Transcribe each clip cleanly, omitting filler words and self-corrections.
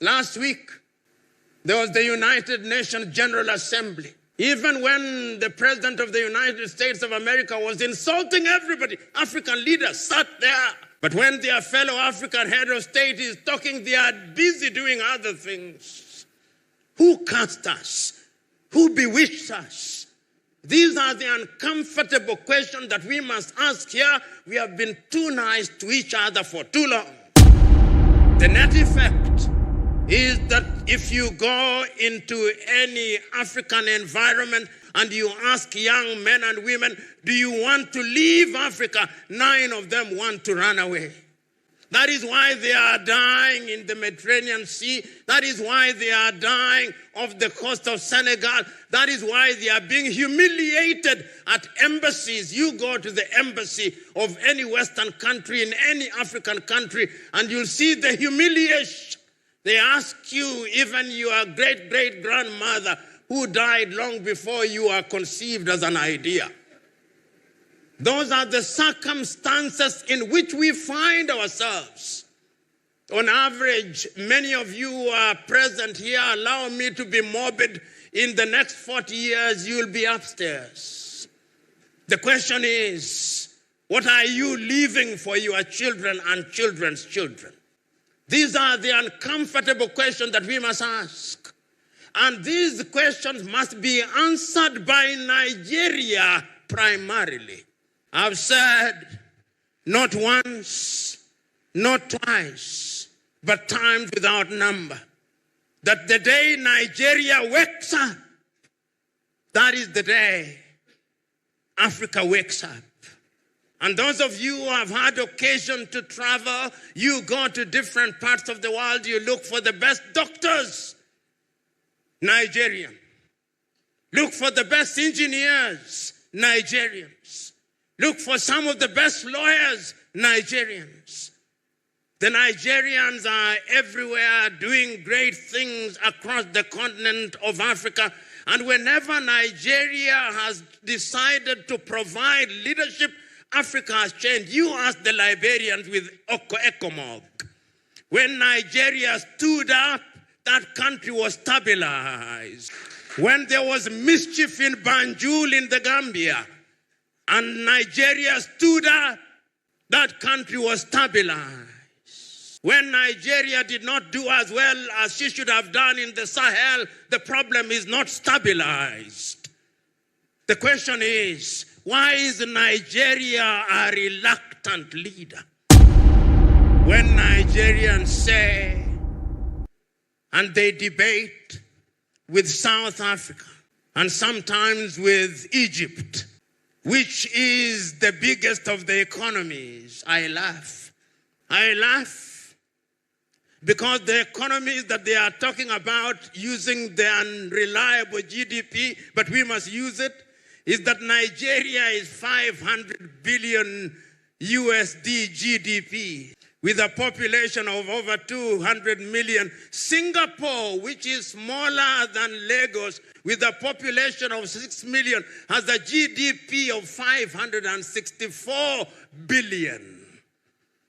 Last week, there was the United Nations General Assembly. Even when the President of the United States of America was insulting everybody, African leaders sat there. But when their fellow African head of state is talking, they are busy doing other things. Who cast us? Who bewitched us? These are the uncomfortable questions that we must ask here. We have been too nice to each other for too long. The net effect is that if you go into any African environment and you ask young men and women, do you want to leave Africa? 9 of them want to run away. That is why they are dying in the Mediterranean Sea. That is why they are dying off the coast of Senegal. That is why they are being humiliated at embassies. You go to the embassy of any Western country, in any African country, and you'll see the humiliation. They ask you, even your great-great-grandmother, who died long before you are conceived as an idea. Those are the circumstances in which we find ourselves. On average, many of you who are present here, allow me to be morbid, in the next 40 years, you'll be upstairs. The question is, what are you leaving for your children and children's children? These are the uncomfortable questions that we must ask. And these questions must be answered by Nigeria primarily. I've said not once, not twice, but times without number, that the day Nigeria wakes up, that is the day Africa wakes up. And those of you who have had occasion to travel, you go to different parts of the world, you look for the best doctors, Nigerian. Look for the best engineers, Nigerians. Look for some of the best lawyers, Nigerians. The Nigerians are everywhere doing great things across the continent of Africa. And whenever Nigeria has decided to provide leadership, Africa has changed. You ask the Liberians with ECOMOG. When Nigeria stood up, that country was stabilized. When there was mischief in Banjul in the Gambia, and Nigeria stood up, that country was stabilized. When Nigeria did not do as well as she should have done in the Sahel, the problem is not stabilized. The question is, why is Nigeria a reluctant leader? When Nigerians say, and they debate with South Africa, and sometimes with Egypt, which is the biggest of the economies, I laugh. I laugh because the economies that they are talking about using the unreliable GDP, but we must use it, is that Nigeria is 500 billion USD GDP with a population of over 200 million. Singapore, which is smaller than Lagos, with a population of 6 million, has a GDP of 564 billion.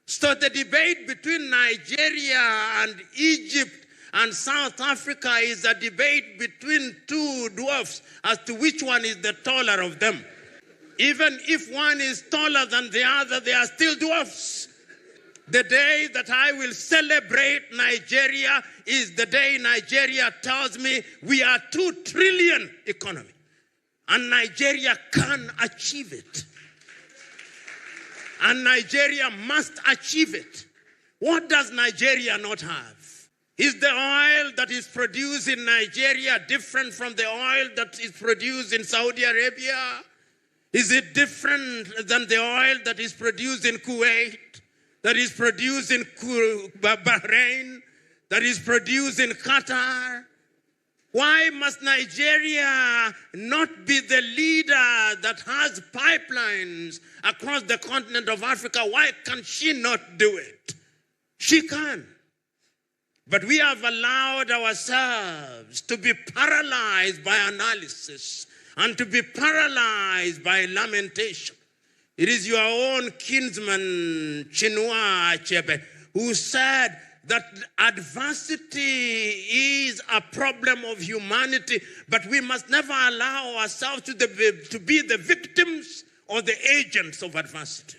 So the debate between Nigeria and Egypt and South Africa is a debate between two dwarfs as to which one is the taller of them. Even if one is taller than the other, they are still dwarfs. The day that I will celebrate Nigeria is the day Nigeria tells me we are 2 trillion economy. And Nigeria can achieve it. And Nigeria must achieve it. What does Nigeria not have? Is the oil that is produced in Nigeria different from the oil that is produced in Saudi Arabia? Is it different than the oil that is produced in Kuwait, that is produced in Bahrain, that is produced in Qatar? Why must Nigeria not be the leader that has pipelines across the continent of Africa? Why can she not do it? She can. But we have allowed ourselves to be paralyzed by analysis and to be paralyzed by lamentation. It is your own kinsman, Chinua Achebe, who said that adversity is a problem of humanity, but we must never allow ourselves to be the victims or the agents of adversity.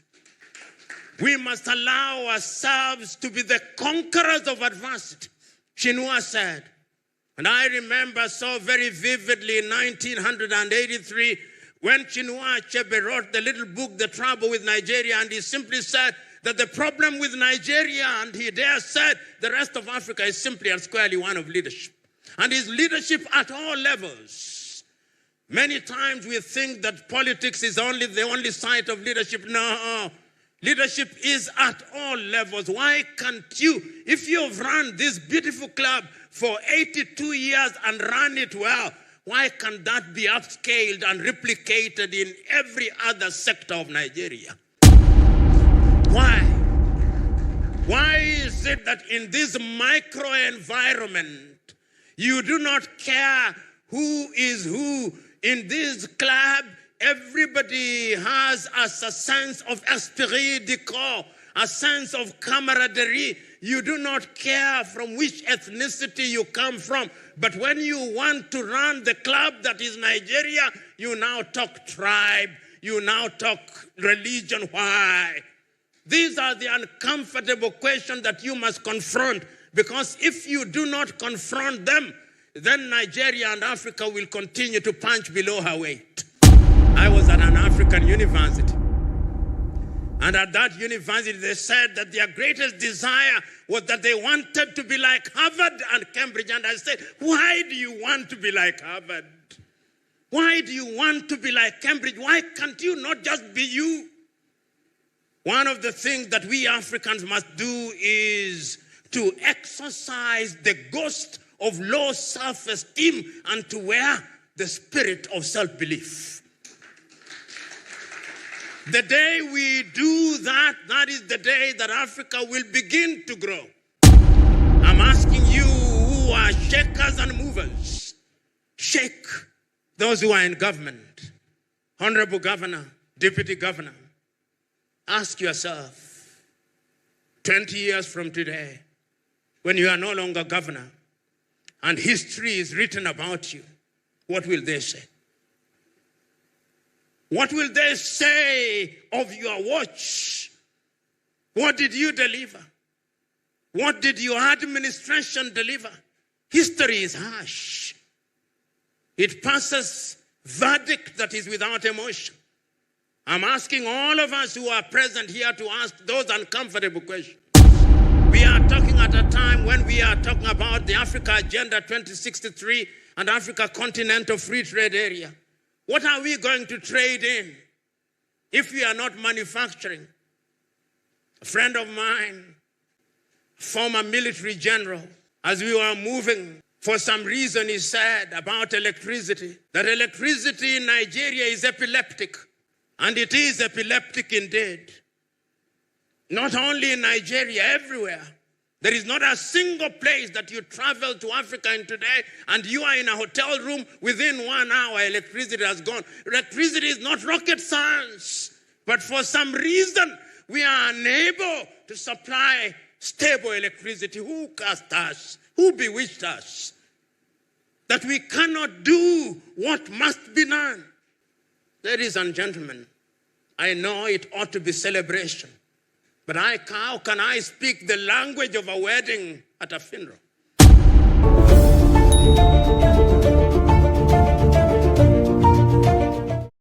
We must allow ourselves to be the conquerors of adversity. Chinua said, and I remember so very vividly in 1983, when Chinua Achebe wrote the little book, The Trouble with Nigeria, and he simply said that the problem with Nigeria, and he there said the rest of Africa is simply and squarely one of leadership. And his leadership at all levels. Many times we think that politics is the only side of leadership. No. Leadership is at all levels. Why can't you, if you've run this beautiful club for 82 years and run it well, why can't that be upscaled and replicated in every other sector of Nigeria? Why? Why is it that in this micro environment, you do not care who is who in this club? Everybody has a sense of esprit de corps, a sense of camaraderie. You do not care from which ethnicity you come from. But when you want to run the club that is Nigeria, you now talk tribe, you now talk religion. Why? These are the uncomfortable questions that you must confront, because if you do not confront them, then Nigeria and Africa will continue to punch below her weight. I was at an African university, and at that university they said that their greatest desire was that they wanted to be like Harvard and Cambridge. And I said, why do you want to be like Harvard? Why do you want to be like Cambridge? Why can't you not just be you? One of the things that we Africans must do is to exercise the ghost of low self-esteem and to wear the spirit of self-belief. The day we do that, that is the day that Africa will begin to grow. I'm asking you who are shakers and movers, shake those who are in government. Honorable Governor, Deputy Governor, ask yourself, 20 years from today, when you are no longer governor and history is written about you, what will they say? What will they say of your watch? What did you deliver? What did your administration deliver? History is harsh. It passes verdict that is without emotion. I'm asking all of us who are present here to ask those uncomfortable questions. We are talking at a time when we are talking about the Africa Agenda 2063 and Africa Continental Free Trade Area. What are we going to trade in if we are not manufacturing? A friend of mine, former military general, as we were moving, for some reason he said about electricity, that electricity in Nigeria is epileptic. And it is epileptic indeed. Not only in Nigeria, everywhere. There is not a single place that you travel to Africa in today and you are in a hotel room, within 1 hour electricity has gone. Electricity is not rocket science. But for some reason, we are unable to supply stable electricity. Who cast us? Who bewitched us? That we cannot do what must be done. Ladies and gentlemen, I know it ought to be celebration. But how can I speak the language of a wedding at a funeral?